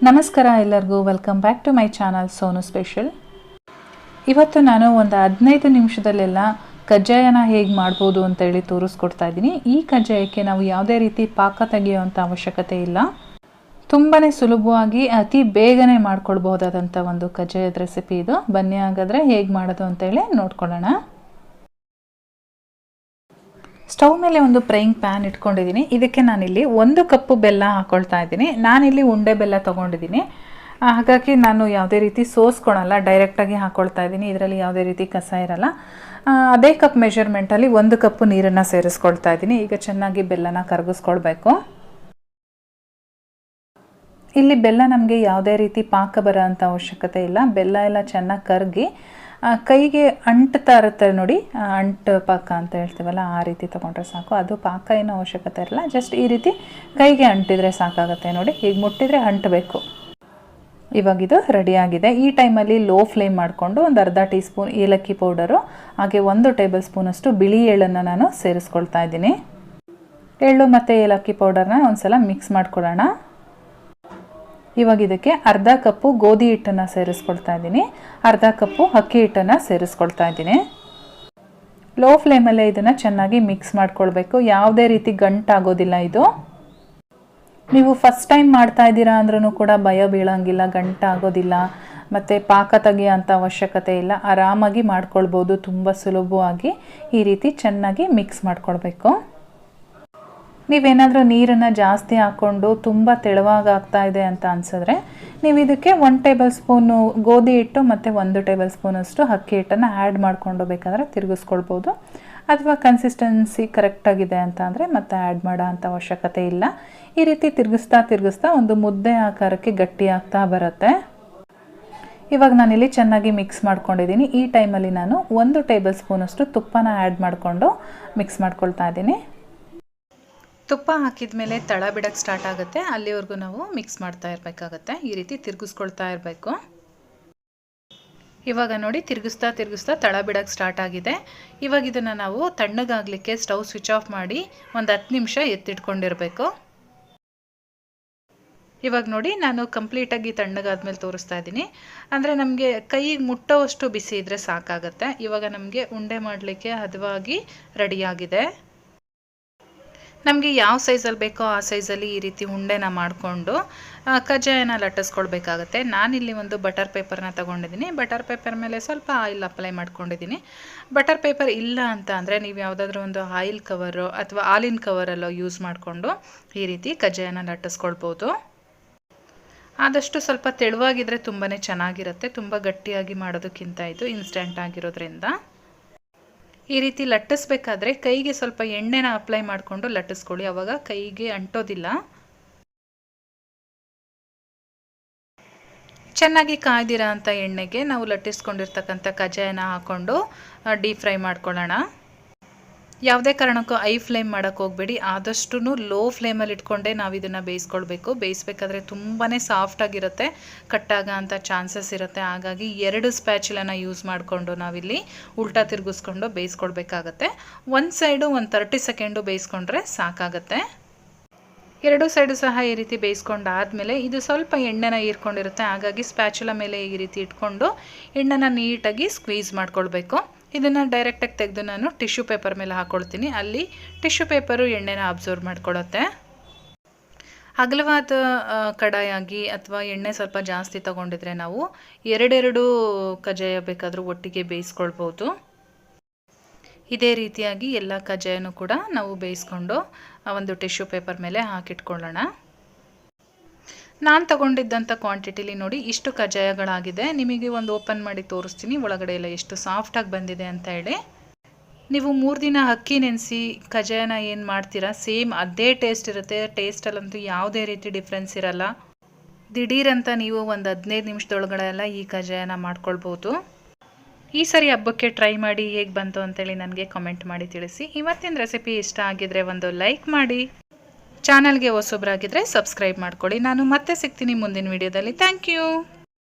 ನಮಸ್ಕಾರ ಎಲ್ಲರಿಗೂ welcome back to my channel Sonu special. ಇವತ್ತು ನಾನು ಒಂದು 15 ನಿಮಿಷದಲ್ಲೆಲ್ಲ ಕಜ್ಜಾಯನ ಹೇಗೆ ಮಾಡ್ಬೋದು ಅಂತೇಳಿ ತೋರಿಸ್ಕೊಡ್ತಾ ಇದ್ದೀನಿ. ಈ ಕಜ್ಜಾಯಕ್ಕೆ ನಾವು ಯಾವುದೇ ರೀತಿ ಪಾಕ ತೆಗೆಯುವಂಥ ಅವಶ್ಯಕತೆ ಇಲ್ಲ. ತುಂಬಾ ಸುಲಭವಾಗಿ ಅತಿ ಬೇಗನೆ ಮಾಡ್ಕೊಳ್ಬಹುದಾದಂಥ ಒಂದು ಕಜ್ಜಾಯದ ರೆಸಿಪಿ ಇದು. ಬನ್ನಿ ಹಾಗಾದರೆ ಹೇಗೆ ಮಾಡೋದು ಅಂತೇಳಿ ನೋಡ್ಕೊಳ್ಳೋಣ. ಸ್ಟವ್ ಮೇಲೆ ಒಂದು ಫ್ರೈಯಿಂಗ್ ಪ್ಯಾನ್ ಇಟ್ಕೊಂಡಿದ್ದೀನಿ. ಇದಕ್ಕೆ ನಾನಿಲ್ಲಿ 1 ಕಪ್ಪು ಬೆಲ್ಲ ಹಾಕ್ಕೊಳ್ತಾ ಇದ್ದೀನಿ. ನಾನಿಲ್ಲಿ ಉಂಡೆ ಬೆಲ್ಲ ತೊಗೊಂಡಿದ್ದೀನಿ, ಹಾಗಾಗಿ ನಾನು ಯಾವುದೇ ರೀತಿ ಸೋಸ್ಕೊಳಲ್ಲ, ಡೈರೆಕ್ಟಾಗಿ ಹಾಕ್ಕೊಳ್ತಾ ಇದ್ದೀನಿ. ಇದರಲ್ಲಿ ಯಾವುದೇ ರೀತಿ ಕಸ ಇರಲ್ಲ. ಅದೇ ಕಪ್ ಮೆಷರ್ಮೆಂಟಲ್ಲಿ 1 ಕಪ್ಪು ನೀರನ್ನು ಸೇರಿಸ್ಕೊಳ್ತಾ ಇದ್ದೀನಿ. ಈಗ ಚೆನ್ನಾಗಿ ಬೆಲ್ಲನ ಕರಗಿಸ್ಕೊಳ್ಬೇಕು. ಇಲ್ಲಿ ಬೆಲ್ಲ ನಮಗೆ ಯಾವುದೇ ರೀತಿ ಪಾಕ ಬರೋ ಅಂಥ ಅವಶ್ಯಕತೆ ಇಲ್ಲ. ಬೆಲ್ಲ ಎಲ್ಲ ಚೆನ್ನಾಗಿ ಕರಗಿ ಕೈಗೆ ಅಂಟ್ತಾ ಇರುತ್ತೆ ನೋಡಿ, ಅಂಟು ಪಾಕ ಅಂತ ಹೇಳ್ತೀವಲ್ಲ, ಆ ರೀತಿ ತೊಗೊಂಡ್ರೆ ಸಾಕು. ಅದು ಪಾಕ ಏನೋ ಅವಶ್ಯಕತೆ ಇರಲ್ಲ, ಜಸ್ಟ್ ಈ ರೀತಿ ಕೈಗೆ ಅಂಟಿದ್ರೆ ಸಾಕಾಗುತ್ತೆ ನೋಡಿ. ಹೀಗೆ ಮುಟ್ಟಿದರೆ ಅಂಟಬೇಕು. ಇವಾಗಿದು ರೆಡಿಯಾಗಿದೆ. ಈ ಟೈಮಲ್ಲಿ ಲೋ ಫ್ಲೇಮ್ ಮಾಡಿಕೊಂಡು ಒಂದು ಅರ್ಧ ಟೀ ಸ್ಪೂನ್ ಏಲಕ್ಕಿ ಪೌಡರು, ಹಾಗೆ 1 ಟೇಬಲ್ ಸ್ಪೂನಷ್ಟು ಬಿಳಿ ಎಳ್ಳನ್ನು ನಾನು ಸೇರಿಸ್ಕೊಳ್ತಾ ಇದ್ದೀನಿ. ಎಳ್ಳು ಮತ್ತು ಏಲಕ್ಕಿ ಪೌಡರ್ನ ಒಂದು ಸಲ ಮಿಕ್ಸ್ ಮಾಡ್ಕೊಳ್ಳೋಣ. ಇವಾಗ ಇದಕ್ಕೆ ಅರ್ಧ ಕಪ್ಪು ಗೋಧಿ ಹಿಟ್ಟನ್ನು ಸೇರಿಸ್ಕೊಳ್ತಾ ಇದ್ದೀನಿ, ಅರ್ಧ ಕಪ್ಪು ಅಕ್ಕಿ ಹಿಟ್ಟನ್ನು ಸೇರಿಸ್ಕೊಳ್ತಾ ಇದ್ದೀನಿ. ಲೋ ಫ್ಲೇಮಲ್ಲೇ ಇದನ್ನು ಚೆನ್ನಾಗಿ ಮಿಕ್ಸ್ ಮಾಡ್ಕೊಳ್ಬೇಕು. ಯಾವುದೇ ರೀತಿ ಗಂಟಾಗೋದಿಲ್ಲ ಇದು. ನೀವು ಫಸ್ಟ್ ಟೈಮ್ ಮಾಡ್ತಾ ಇದ್ದೀರಾ ಅಂದ್ರೂ ಕೂಡ ಭಯ ಬೀಳಂಗಿಲ್ಲ, ಗಂಟಾಗೋದಿಲ್ಲ, ಮತ್ತು ಪಾಕ ತೆಗೆಯೋಂಥ ಅವಶ್ಯಕತೆ ಇಲ್ಲ. ಆರಾಮಾಗಿ ಮಾಡ್ಕೊಳ್ಬೋದು ತುಂಬ ಸುಲಭವಾಗಿ. ಈ ರೀತಿ ಚೆನ್ನಾಗಿ ಮಿಕ್ಸ್ ಮಾಡ್ಕೊಳ್ಬೇಕು. ನೀವೇನಾದರೂ ನೀರನ್ನು ಜಾಸ್ತಿ ಹಾಕ್ಕೊಂಡು ತುಂಬ ತೆಳುವಾಗಿ ಆಗ್ತಾ ಇದೆ ಅಂತ ಅನಿಸಿದ್ರೆ ನೀವು ಇದಕ್ಕೆ 1 ಟೇಬಲ್ ಸ್ಪೂನು ಗೋಧಿ ಹಿಟ್ಟು ಮತ್ತು 1 ಟೇಬಲ್ ಸ್ಪೂನಷ್ಟು ಅಕ್ಕಿ ಹಿಟ್ಟನ್ನು ಆ್ಯಡ್ ಮಾಡಿಕೊಂಡು ಬೇಕಾದರೆ ತಿರುಗಿಸ್ಕೊಳ್ಬೋದು. ಅಥವಾ ಕನ್ಸಿಸ್ಟೆನ್ಸಿ ಕರೆಕ್ಟಾಗಿದೆ ಅಂತ ಅಂದರೆ ಮತ್ತೆ ಆ್ಯಡ್ ಮಾಡೋ ಅಂಥ ಅವಶ್ಯಕತೆ ಇಲ್ಲ. ಈ ರೀತಿ ತಿರುಗಿಸ್ತಾ ಒಂದು ಮುದ್ದೆ ಆಕಾರಕ್ಕೆ ಗಟ್ಟಿ ಆಗ್ತಾ ಬರುತ್ತೆ. ಇವಾಗ ನಾನಿಲ್ಲಿ ಚೆನ್ನಾಗಿ ಮಿಕ್ಸ್ ಮಾಡ್ಕೊಂಡಿದ್ದೀನಿ. ಈ ಟೈಮಲ್ಲಿ ನಾನು 1 ಟೇಬಲ್ ಸ್ಪೂನಷ್ಟು ತುಪ್ಪನ ಆ್ಯಡ್ ಮಾಡಿಕೊಂಡು ಮಿಕ್ಸ್ ಮಾಡ್ಕೊಳ್ತಾ ಇದ್ದೀನಿ. ತುಪ್ಪ ಹಾಕಿದ ಮೇಲೆ ತಳ ಬಿಡೋಕ್ಕೆ ಸ್ಟಾರ್ಟ್ ಆಗುತ್ತೆ. ಅಲ್ಲಿವರೆಗೂ ನಾವು ಮಿಕ್ಸ್ ಮಾಡ್ತಾ ಇರಬೇಕಾಗತ್ತೆ. ಈ ರೀತಿ ತಿರುಗಿಸ್ಕೊಳ್ತಾ ಇರಬೇಕು. ಇವಾಗ ನೋಡಿ ತಿರುಗಿಸ್ತಾ ತಳ ಬಿಡೋಕ್ಕೆ ಸ್ಟಾರ್ಟ್ ಆಗಿದೆ. ಇವಾಗ ಇದನ್ನು ನಾವು ತಣ್ಣಗಾಗಲಿಕ್ಕೆ ಸ್ಟವ್ ಸ್ವಿಚ್ ಆಫ್ ಮಾಡಿ ಒಂದು 10 ನಿಮಿಷ ಎತ್ತಿಟ್ಕೊಂಡಿರಬೇಕು. ಇವಾಗ ನೋಡಿ ನಾನು ಕಂಪ್ಲೀಟಾಗಿ ತಣ್ಣಗಾದ್ಮೇಲೆ ತೋರಿಸ್ತಾ ಇದ್ದೀನಿ. ಅಂದರೆ ನಮಗೆ ಕೈಗೆ ಮುಟ್ಟೋವಷ್ಟು ಬಿಸಿ ಇದ್ದರೆ ಸಾಕಾಗತ್ತೆ. ಇವಾಗ ನಮಗೆ ಉಂಡೆ ಮಾಡಲಿಕ್ಕೆ ಹದವಾಗಿ ರೆಡಿಯಾಗಿದೆ. ನಮಗೆ ಯಾವ ಸೈಜಲ್ಲಿ ಬೇಕೋ ಆ ಸೈಜಲ್ಲಿ ಈ ರೀತಿ ಉಂಡೆನ ಮಾಡಿಕೊಂಡು ಕಜ್ಜಾಯನ ಲಟ್ಟಿಸ್ಕೊಳ್ಬೇಕಾಗತ್ತೆ. ನಾನಿಲ್ಲಿ ಒಂದು ಬಟರ್ ಪೇಪರ್ನ ತೊಗೊಂಡಿದ್ದೀನಿ. ಬಟರ್ ಪೇಪರ್ ಮೇಲೆ ಸ್ವಲ್ಪ ಆಯಿಲ್ ಅಪ್ಲೈ ಮಾಡ್ಕೊಂಡಿದ್ದೀನಿ. ಬಟರ್ ಪೇಪರ್ ಇಲ್ಲ ಅಂತ ಅಂದರೆ ನೀವು ಯಾವುದಾದ್ರೂ ಒಂದು ಆಯಿಲ್ ಕವರು ಅಥವಾ ಹಾಲಿನ ಕವರಲ್ಲೋ ಯೂಸ್ ಮಾಡಿಕೊಂಡು ಈ ರೀತಿ ಕಜ್ಜಾಯನ ಲಟ್ಟಿಸ್ಕೊಳ್ಬೋದು. ಆದಷ್ಟು ಸ್ವಲ್ಪ ತೆಳುವಾಗಿದ್ದರೆ ತುಂಬಾ ಚೆನ್ನಾಗಿರುತ್ತೆ. ತುಂಬ ಗಟ್ಟಿಯಾಗಿ ಮಾಡೋದಕ್ಕಿಂತ ಇದು ಇನ್ಸ್ಟೆಂಟ್ ಆಗಿರೋದ್ರಿಂದ ಈ ರೀತಿ ಲಟ್ಟಿಸ್ಬೇಕಾದ್ರೆ ಕೈಗೆ ಸ್ವಲ್ಪ ಎಣ್ಣೆನ ಅಪ್ಲೈ ಮಾಡಿಕೊಂಡು ಲಟ್ಟಿಸ್ಕೊಳ್ಳಿ. ಆವಾಗ ಕೈಗೆ ಅಂಟೋದಿಲ್ಲ. ಚೆನ್ನಾಗಿ ಕಾಯ್ದಿರೋ ಅಂಥ ಎಣ್ಣೆಗೆ ನಾವು ಲಟ್ಟಿಸ್ಕೊಂಡಿರ್ತಕ್ಕಂಥ ಕಜ್ಜಾಯನ ಹಾಕ್ಕೊಂಡು ಡೀಪ್ ಫ್ರೈ ಮಾಡ್ಕೊಳ್ಳೋಣ. ಯಾವುದೇ ಕಾರಣಕ್ಕೂ ಐ ಫ್ಲೇಮ್ ಮಾಡೋಕ್ಕೆ ಹೋಗಬೇಡಿ. ಆದಷ್ಟು ಲೋ ಫ್ಲೇಮಲ್ಲಿ ಇಟ್ಕೊಂಡೇ ನಾವು ಇದನ್ನು ಬೇಯಿಸ್ಕೊಳ್ಬೇಕು. ಬೇಯಿಸ್ಬೇಕಾದ್ರೆ ತುಂಬಾ ಸಾಫ್ಟಾಗಿರುತ್ತೆ, ಕಟ್ಟಾಗ ಅಂಥ ಚಾನ್ಸಸ್ ಇರುತ್ತೆ. ಹಾಗಾಗಿ 2 ಸ್ಪ್ಯಾಚುಲನ ಯೂಸ್ ಮಾಡಿಕೊಂಡು ನಾವಿಲ್ಲಿ ಉಲ್ಟಾ ತಿರುಗಿಸ್ಕೊಂಡು ಬೇಯಿಸ್ಕೊಳ್ಬೇಕಾಗತ್ತೆ. ಒಂದು ಸೈಡು ಒಂದು 30 ಸೆಕೆಂಡು ಬೇಯಿಸ್ಕೊಂಡ್ರೆ ಸಾಕಾಗತ್ತೆ. 2 ಸೈಡು ಸಹ ಈ ರೀತಿ ಬೇಯಿಸ್ಕೊಂಡಾದಮೇಲೆ ಇದು ಸ್ವಲ್ಪ ಎಣ್ಣೆನ ಹೀರ್ಕೊಂಡಿರುತ್ತೆ. ಹಾಗಾಗಿ ಸ್ಪ್ಯಾಚುಲ ಮೇಲೆ ಈ ರೀತಿ ಇಟ್ಕೊಂಡು ಎಣ್ಣೆನ ನೀಟಾಗಿ ಸ್ಕ್ವೀಸ್ ಮಾಡ್ಕೊಳ್ಬೇಕು. ಇದನ್ನು ಡೈರೆಕ್ಟಾಗಿ ತೆಗೆದು ನಾನು ಟಿಶ್ಯೂ ಪೇಪರ್ ಮೇಲೆ ಹಾಕ್ಕೊಳ್ತೀನಿ. ಅಲ್ಲಿ ಟಿಶ್ಯೂ ಪೇಪರು ಎಣ್ಣೆನ ಅಬ್ಸರ್ವ್ ಮಾಡ್ಕೊಳ್ಳುತ್ತೆ. ಅಗಲವಾದ ಕಡಾಯಾಗಿ ಅಥವಾ ಎಣ್ಣೆ ಸ್ವಲ್ಪ ಜಾಸ್ತಿ ತೊಗೊಂಡಿದ್ರೆ ನಾವು 2 ಕಜ್ಜಾಯ ಬೇಕಾದರೂ ಒಟ್ಟಿಗೆ ಬೇಯಿಸ್ಕೊಳ್ಬೋದು. ಇದೇ ರೀತಿಯಾಗಿ ಎಲ್ಲ ಕಜ್ಜಾಯನೂ ಕೂಡ ನಾವು ಬೇಯಿಸ್ಕೊಂಡು ಒಂದು ಟಿಶ್ಯೂ ಪೇಪರ್ ಮೇಲೆ ಹಾಕಿಟ್ಕೊಳ್ಳೋಣ. ನಾನು ತಗೊಂಡಿದ್ದಂಥ ಕ್ವಾಂಟಿಟಿಲಿ ನೋಡಿ ಇಷ್ಟು ಕಜ್ಜಾಯಗಳಾಗಿದೆ. ನಿಮಗೆ ಒಂದು ಓಪನ್ ಮಾಡಿ ತೋರಿಸ್ತೀನಿ ಒಳಗಡೆ ಎಲ್ಲ ಎಷ್ಟು ಸಾಫ್ಟಾಗಿ ಬಂದಿದೆ ಅಂತ ಹೇಳಿ. ನೀವು 3 ದಿನ ಅಕ್ಕಿ ನೆನೆಸಿ ಕಜ್ಜಾಯನ ಏನು ಮಾಡ್ತೀರಾ ಸೇಮ್ ಅದೇ ಟೇಸ್ಟ್ ಇರುತ್ತೆ. ಟೇಸ್ಟಲ್ಲಂತೂ ಯಾವುದೇ ರೀತಿ ಡಿಫ್ರೆನ್ಸ್ ಇರಲ್ಲ. ದಿಢೀರಂತ ನೀವು ಒಂದು 15 ನಿಮಿಷದೊಳಗಡೆ ಎಲ್ಲ ಈ ಕಜ್ಜಾಯನ ಮಾಡ್ಕೊಳ್ಬೋದು. ಈ ಸರಿ ಹಬ್ಬಕ್ಕೆ ಟ್ರೈ ಮಾಡಿ ಹೇಗೆ ಬಂತು ಅಂತೇಳಿ ನನಗೆ ಕಮೆಂಟ್ ಮಾಡಿ ತಿಳಿಸಿ. ಇವತ್ತಿನ ರೆಸಿಪಿ ಇಷ್ಟ ಆಗಿದ್ರೆ ಒಂದು ಲೈಕ್ ಮಾಡಿ. ಚಾನಲ್ಗೆ ಹೊಸಬ್ರಾಗಿದ್ದರೆ ಸಬ್ಸ್ಕ್ರೈಬ್ ಮಾಡ್ಕೊಳ್ಳಿ. ನಾನು ಮತ್ತೆ ಸಿಗ್ತೀನಿ ಮುಂದಿನ ವಿಡಿಯೋದಲ್ಲಿ. Thank you.